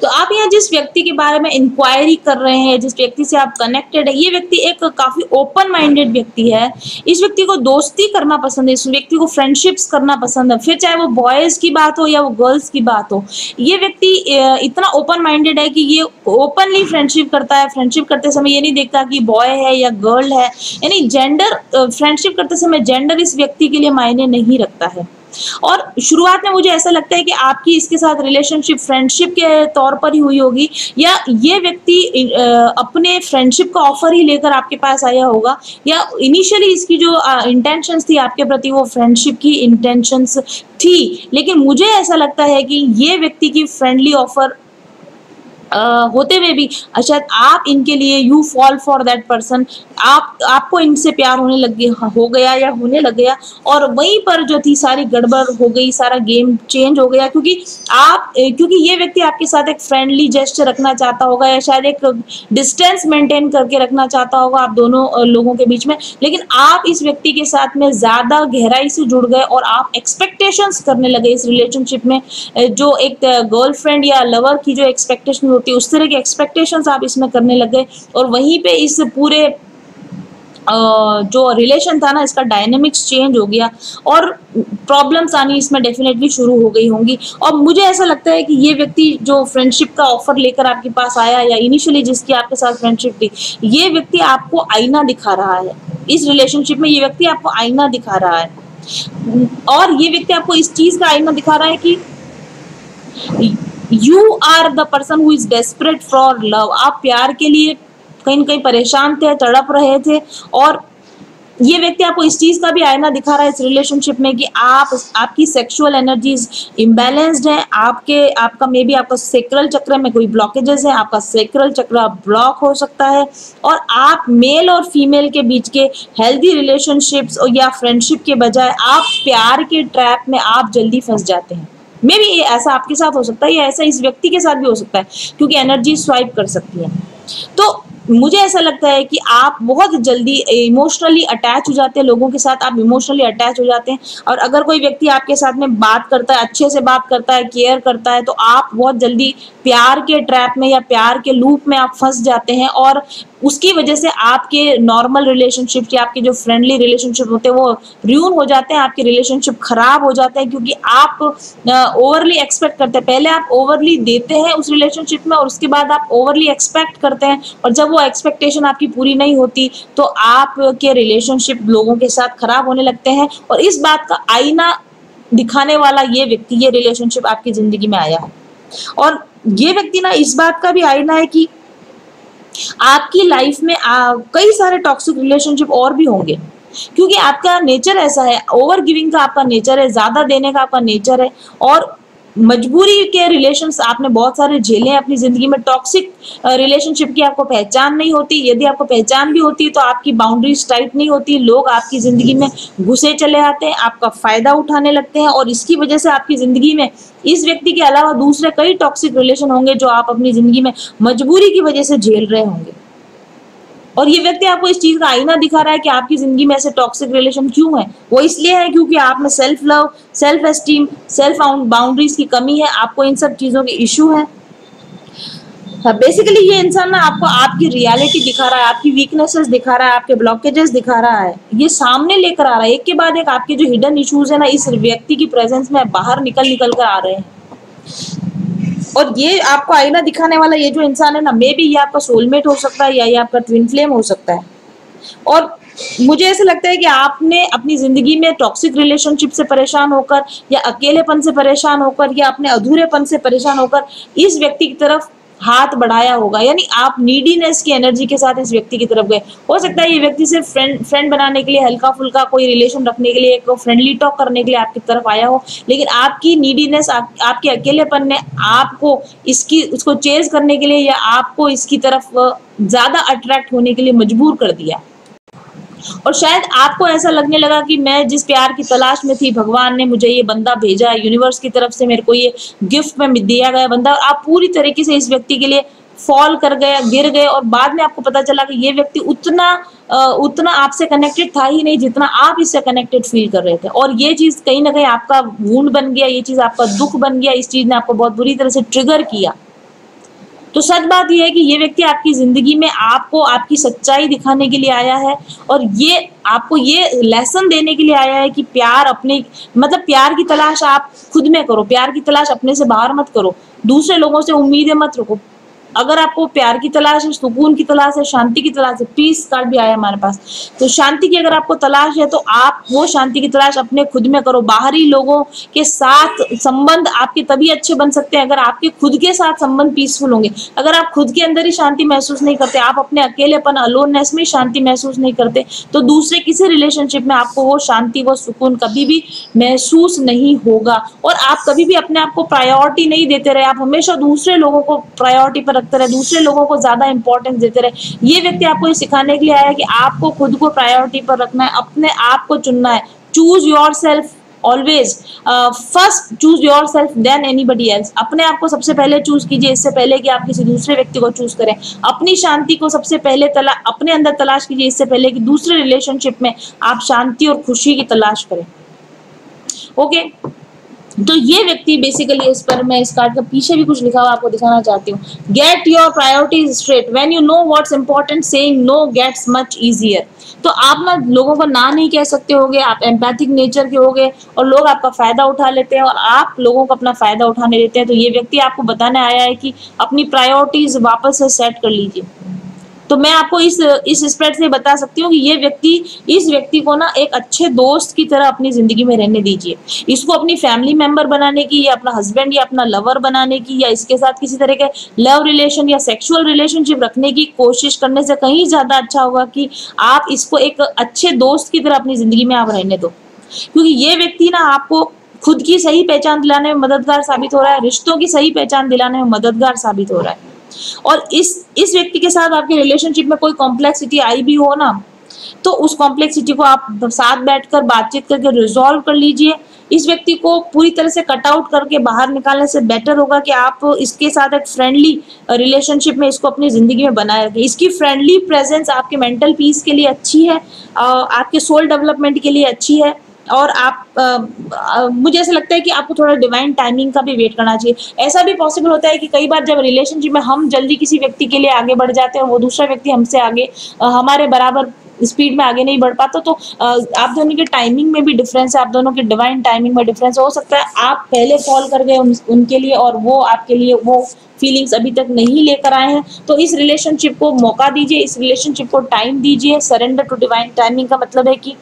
तो आप यहाँ जिस व्यक्ति के बारे में इंक्वायरी कर रहे हैं, जिस व्यक्ति से आप कनेक्टेड है, ये व्यक्ति एक काफी ओपन माइंडेड व्यक्ति है। इस व्यक्ति को दोस्ती करना पसंद है, इस व्यक्ति को फ्रेंडशिप्स करना पसंद है, फिर चाहे वो बॉयज की बात हो या वो गर्ल्स की बात हो। ये व्यक्ति इतना ओपन माइंडेड है कि ये ओपनली फ्रेंडशिप करता है। फ्रेंडशिप करते समय ये नहीं देखता कि बॉय है या गर्ल है, यानी जेंडर, फ्रेंडशिप करते समय जेंडर इस व्यक्ति के लिए मायने नहीं रखता है। और शुरुआत में मुझे ऐसा लगता है कि आपकी इसके साथ रिलेशनशिप फ्रेंडशिप के तौर पर ही हुई होगी, या ये व्यक्ति अपने फ्रेंडशिप का ऑफर ही लेकर आपके पास आया होगा, या इनिशियली इसकी जो इंटेंशंस थी आपके प्रति वो फ्रेंडशिप की इंटेंशंस थी। लेकिन मुझे ऐसा लगता है कि ये व्यक्ति की फ्रेंडली ऑफर होते हुए भी शायद आप इनके लिए you fall for that person, आपको इनसे प्यार होने लग गया, हो गया या होने लग गया, और वहीं पर जो थी सारी गड़बड़ हो गई, सारा गेम चेंज हो गया, क्योंकि ये व्यक्ति आपके साथ एक फ्रेंडली जेस्चर रखना चाहता होगा, या शायद एक डिस्टेंस मेंटेन करके रखना चाहता होगा आप दोनों लोगों के बीच में। लेकिन आप इस व्यक्ति के साथ में ज्यादा गहराई से जुड़ गए और आप एक्सपेक्टेशंस करने लगे इस रिलेशनशिप में, जो एक गर्लफ्रेंड या लवर की जो एक्सपेक्टेशन होती है उस तरह की एक्सपेक्टेशंस आप इसमें करने लगे, और वहीं पे इस पूरे जो रिलेशन था ना, इसका डायनेमिक्स चेंज हो गया और प्रॉब्लम्स आनी इसमें डेफिनेटली शुरू हो गई होंगी। और मुझे ऐसा लगता है कि ये व्यक्ति जो फ्रेंडशिप का ऑफर लेकर आपके पास आया, या इनिशियली जिसकी आपके साथ फ्रेंडशिप थी, ये व्यक्ति आपको आईना दिखा रहा है। इस रिलेशनशिप में ये व्यक्ति आपको आईना दिखा रहा है, और ये व्यक्ति आपको इस चीज का आईना दिखा रहा है कि you are the person who is desperate for love. आप प्यार के लिए कहीं न कहीं परेशान थे, तड़प रहे थे, और ये व्यक्ति आपको इस चीज का भी आईना दिखा रहा है इस रिलेशनशिप में कि आपकी सेक्सुअल एनर्जीज इम्बैलेंस्ड है, आपका मे बी आपका सेक्रल चक्र में कोई ब्लॉकेजेस है, आपका सेक्रल चक्र ब्लॉक हो सकता है, और आप मेल और फीमेल के बीच के हेल्दी रिलेशनशिप्स या फ्रेंडशिप के बजाय आप प्यार के ट्रैप में आप जल्दी फंस जाते हैं। मे बी ये ऐसा आपके साथ हो सकता है, या ऐसा इस व्यक्ति के साथ भी हो सकता है, क्योंकि एनर्जी स्वाइप कर सकती है। तो मुझे ऐसा लगता है कि आप बहुत जल्दी इमोशनली अटैच हो जाते हैं लोगों के साथ, आप इमोशनली अटैच हो जाते हैं, और अगर कोई व्यक्ति आपके साथ में बात करता है, अच्छे से बात करता है, केयर करता है, तो आप बहुत जल्दी प्यार के ट्रैप में या प्यार के लूप में आप फंस जाते हैं, और उसकी वजह से आपके नॉर्मल रिलेशनशिप या आपके जो फ्रेंडली रिलेशनशिप होते हैं वो र्यून हो जाते हैं, आपके रिलेशनशिप खराब हो जाते हैं, क्योंकि आप ओवरली एक्सपेक्ट करते हैं। पहले आप ओवरली देते हैं उस रिलेशनशिप में, और उसके बाद आप ओवरली एक्सपेक्ट करते हैं, और जब वो एक्सपेक्टेशन आपकी पूरी नहीं होती तो आपके रिलेशनशिप लोगों के साथ खराब होने लगते हैं। और इस बात का आईना दिखाने वाला ये व्यक्ति, ये रिलेशनशिप आपकी जिंदगी में आया है, और ये व्यक्ति ना इस बात का भी आईना है कि आपकी लाइफ में कई सारे टॉक्सिक रिलेशनशिप और भी होंगे, क्योंकि आपका नेचर ऐसा है, ओवर गिविंग का आपका नेचर है, ज्यादा देने का आपका नेचर है, और मजबूरी के रिलेशंस आपने बहुत सारे झेले हैं अपनी जिंदगी में। टॉक्सिक रिलेशनशिप की आपको पहचान नहीं होती, यदि आपको पहचान भी होती है तो आपकी बाउंड्रीज टाइट नहीं होती, लोग आपकी जिंदगी में घुसे चले आते हैं, आपका फायदा उठाने लगते हैं, और इसकी वजह से आपकी जिंदगी में इस व्यक्ति के अलावा दूसरे कई टॉक्सिक रिलेशन होंगे जो आप अपनी जिंदगी में मजबूरी की वजह से झेल रहे होंगे। और ये व्यक्ति आपको इस चीज का आईना दिखा रहा है कि आपकी जिंदगी में ऐसे टॉक्सिक रिलेशन क्यों है। वो इसलिए है क्योंकि आप में self love, self esteem, self boundaries की कमी है, आपको इन सब चीजों के इशू है। बेसिकली ये इंसान ना आपको आपकी रियलिटी दिखा रहा है, आपकी वीकनेसेस दिखा रहा है, आपके ब्लॉकेजेस दिखा रहा है, ये सामने लेकर आ रहा है। एक के बाद एक आपके जो हिडन इश्यूज है ना, इस व्यक्ति की प्रेजेंस में बाहर निकल कर आ रहे हैं। और ये आपको आईना दिखाने वाला ये जो इंसान है ना, मे बी ये आपका सोलमेट हो सकता है, या ये आपका ट्विन फ्लेम हो सकता है। और मुझे ऐसा लगता है कि आपने अपनी जिंदगी में टॉक्सिक रिलेशनशिप से परेशान होकर, या अकेलेपन से परेशान होकर, या अपने अधूरेपन से परेशान होकर इस व्यक्ति की तरफ हाथ बढ़ाया होगा, यानी आप नीडीनेस की एनर्जी के साथ इस व्यक्ति की तरफ गए। हो सकता है ये व्यक्ति सिर्फ फ्रेंड बनाने के लिए, हल्का फुल्का कोई रिलेशन रखने के लिए, एक फ्रेंडली टॉक करने के लिए आपकी तरफ आया हो, लेकिन आपकी नीडीनेस, आपके अकेलेपन ने आपको उसको चेज करने के लिए, या आपको इसकी तरफ ज्यादा अट्रैक्ट होने के लिए मजबूर कर दिया। और शायद आपको ऐसा लगने लगा कि मैं जिस प्यार की तलाश में थी, भगवान ने मुझे ये बंदा भेजा है, यूनिवर्स की तरफ से मेरे को ये गिफ्ट में दिया गया बंदा, और आप पूरी तरीके से इस व्यक्ति के लिए फॉल कर गए, गिर गए, और बाद में आपको पता चला कि ये व्यक्ति उतना आपसे कनेक्टेड था ही नहीं जितना आप इससे कनेक्टेड फील कर रहे थे। और ये चीज कहीं ना कहीं आपका वुंड बन गया, ये चीज आपका दुख बन गया, इस चीज ने आपको बहुत बुरी तरह से ट्रिगर किया। तो सच बात यह है कि ये व्यक्ति आपकी जिंदगी में आपको आपकी सच्चाई दिखाने के लिए आया है, और ये आपको ये लेसन देने के लिए आया है कि प्यार अपने मतलब प्यार की तलाश आप खुद में करो, प्यार की तलाश अपने से बाहर मत करो, दूसरे लोगों से उम्मीदें मत रखो। अगर आपको प्यार की तलाश है, सुकून की तलाश है, शांति की तलाश है, पीस कार्ड भी आया हमारे पास, तो शांति की अगर आपको तलाश है तो आप वो शांति की तलाश अपने खुद में करो। बाहरी लोगों के साथ संबंध आपके तभी अच्छे बन सकते हैं अगर आपके खुद के साथ संबंध पीसफुल होंगे। अगर आप खुद के अंदर ही शांति महसूस नहीं करते, आप अपने अकेलेपन अलोननेस में शांति महसूस नहीं करते, तो दूसरे किसी रिलेशनशिप में आपको वो शांति वो सुकून कभी भी महसूस नहीं होगा। और आप कभी भी अपने आप को प्रायोरिटी नहीं देते रहे, आप हमेशा दूसरे लोगों को प्रायोरिटी पर रखते रहे, दूसरे लोगों को ज्यादा इंपॉर्टेंस देते रहे। ये व्यक्ति आपको ये सिखाने के लिए आया है कि आपको खुद को प्रायोरिटी पर रखना है, अपने आप को चुनना है। Choose yourself always, first choose yourself then anybody else. अपने आप को सबसे पहले चूज कीजिए, इससे पहले कि आप किसी दूसरे व्यक्ति को चूज करें। अपनी शांति को सबसे पहले अपने अंदर तलाश कीजिए, इससे पहले कि दूसरे रिलेशनशिप में आप शांति और खुशी की तलाश करें। ओके, तो ये व्यक्ति बेसिकली, इस पर मैं इस कार्ड के पीछे भी कुछ लिखा हुआ आपको दिखाना चाहती हूँ। Get your priorities straight, when you know what's important saying no gets much easier. तो आप ना लोगों को ना नहीं कह सकते होगे, आप एम्पैथिक नेचर के होगे और लोग आपका फायदा उठा लेते हैं और आप लोगों को अपना फायदा उठाने देते हैं। तो ये व्यक्ति आपको बताने आया है कि अपनी प्रायोरिटीज वापस से सेट कर लीजिए। तो मैं आपको इस स्प्रेड से बता सकती हूँ कि इस व्यक्ति को ना एक अच्छे दोस्त की तरह अपनी जिंदगी में रहने दीजिए। इसको अपनी फैमिली मेंबर बनाने की, या अपना हस्बैंड या अपना लवर बनाने की, या इसके साथ किसी तरह के लव रिलेशन या सेक्सुअल रिलेशनशिप रखने की कोशिश करने से कहीं ज्यादा अच्छा होगा कि आप इसको एक अच्छे दोस्त की तरह अपनी जिंदगी में आप रहने दो। क्योंकि ये व्यक्ति ना आपको खुद की सही पहचान दिलाने में मददगार साबित हो रहा है, रिश्तों की सही पहचान दिलाने में मददगार साबित हो रहा है। और इस व्यक्ति के साथ आपके रिलेशनशिप में कोई कॉम्प्लेक्सिटी आई भी हो ना, तो उस कॉम्प्लेक्सिटी को आप साथ बैठकर बातचीत करके रिजॉल्व कर लीजिए। इस व्यक्ति को पूरी तरह से कट आउट करके बाहर निकालने से बेटर होगा कि आप इसके साथ एक फ्रेंडली रिलेशनशिप में इसको अपनी जिंदगी में बनाए रखें। इसकी फ्रेंडली प्रेजेंस आपके मेंटल पीस के लिए अच्छी है, आपके सोल डेवलपमेंट के लिए अच्छी है। और मुझे ऐसा लगता है कि आपको थोड़ा डिवाइन टाइमिंग का भी वेट करना चाहिए। ऐसा भी पॉसिबल होता है कि कई बार जब रिलेशनशिप में हम जल्दी किसी व्यक्ति के लिए आगे बढ़ जाते हैं और वो दूसरा व्यक्ति हमसे आगे हमारे बराबर स्पीड में आगे नहीं बढ़ पाता, तो आप दोनों के टाइमिंग में भी डिफरेंस है, आप दोनों के डिवाइन टाइमिंग में डिफरेंस हो सकता है। आप पहले फॉल कर गए उनके लिए और वो आपके लिए वो फीलिंग्स अभी तक नहीं लेकर आए हैं। तो इस रिलेशनशिप को मौका दीजिए, इस रिलेशनशिप को टाइम दीजिए। सरेंडर टू डिवाइन टाइमिंग का मतलब है कि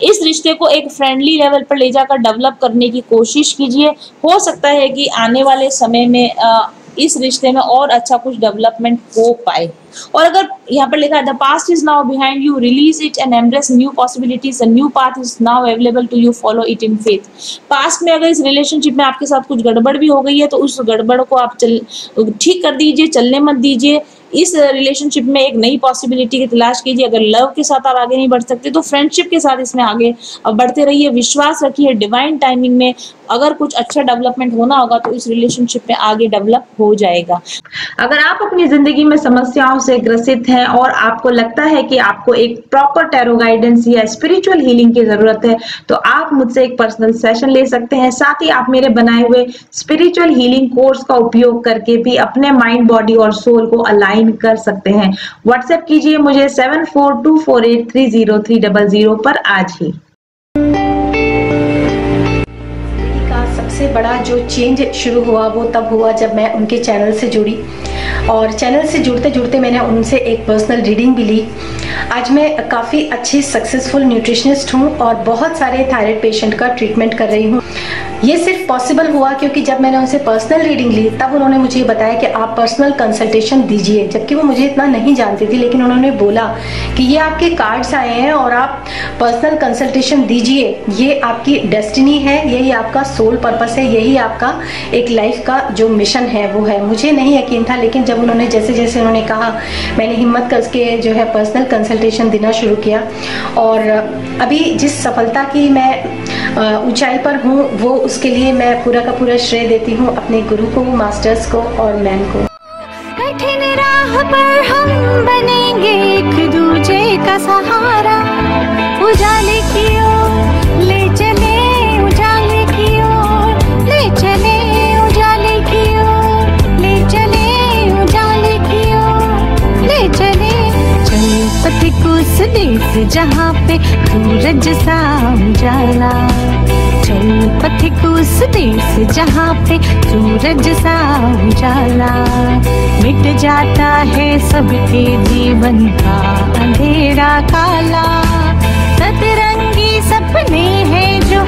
इस रिश्ते को एक फ्रेंडली लेवल पर ले जाकर डेवलप करने की कोशिश कीजिए। हो सकता है कि आने वाले समय में इस रिश्ते में और अच्छा कुछ डेवलपमेंट हो पाए। और अगर यहाँ पर लिखा है the past is now behind you, release it and embrace new possibilities, a new path is now available to you, follow it in faith. Past में अगर इस रिलेशनशिप में आपके साथ कुछ गड़बड़ भी हो गई है तो उस गड़बड़ को आप ठीक कर दीजिए, चलने मत दीजिए। इस रिलेशनशिप में एक नई पॉसिबिलिटी की तलाश कीजिए। अगर लव के साथ आप आगे नहीं बढ़ सकते तो फ्रेंडशिप के साथ इसमें आगे बढ़ते रहिए। विश्वास रखिए डिवाइन टाइमिंग में, अगर कुछ अच्छा डेवलपमेंट होना होगा तो इस रिलेशनशिप में आगे डेवलप हो जाएगा। अगर आप अपनी जिंदगी में समस्याओं से ग्रसित हैं और आपको लगता है कि आपको एक प्रॉपर टैरो गाइडेंस या स्पिरिचुअल हीलिंग की जरूरत है, तो आप मुझसे एक पर्सनल सेशन ले सकते हैं। साथ ही आप मेरे बनाए हुए स्पिरिचुअल हीलिंग कोर्स का उपयोग करके भी अपने माइंड, बॉडी और सोल को अलाइन कर सकते हैं। व्हाट्सएप कीजिए मुझे 7424830300 पर आज ही। सबसे बड़ा जो चेंज शुरू हुआ वो तब हुआ जब मैं उनके चैनल से जुड़ी, और चैनल से जुड़ते जुड़ते मैंने उनसे एक पर्सनल रीडिंग भी ली। आज मैं काफ़ी अच्छी सक्सेसफुल न्यूट्रिशनिस्ट हूँ और बहुत सारे थायराइड पेशेंट का ट्रीटमेंट कर रही हूँ। ये सिर्फ पॉसिबल हुआ क्योंकि जब मैंने उनसे पर्सनल रीडिंग ली तब उन्होंने मुझे बताया कि आप पर्सनल कंसल्टेशन दीजिए, जबकि वो मुझे इतना नहीं जानती थी, लेकिन उन्होंने बोला कि ये आपके कार्ड्स आए हैं और आप पर्सनल कंसल्टेशन दीजिए, ये आपकी डेस्टिनी है, यही आपका सोल पर्पस है, यही आपका एक लाइफ का जो मिशन है वो है। मुझे नहीं यकीन था, लेकिन जब उन्होंने जैसे जैसे उन्होंने कहा मैंने हिम्मत करके जो है पर्सनल कंसल्टेशन देना शुरू किया। और अभी जिस सफलता की मैं ऊंचाई पर हूँ वो उसके लिए मैं पूरा का पूरा श्रेय देती हूँ अपने गुरु को, मास्टर्स को और मैम को। कठिन राह पर हम बनेंगे एक दूजे का सहारा, उजाले की ओर ले चले, उजाले की ओर ले चले, उजाले की ओर ले चले। देश जहाँ पे सूरज सा उजाला, चल पथिक उस देश जहाँ पे सूरज सा उजाला, मिट जाता है सबके जीवन का अंधेरा काला, सतरंगी सपने हैं जो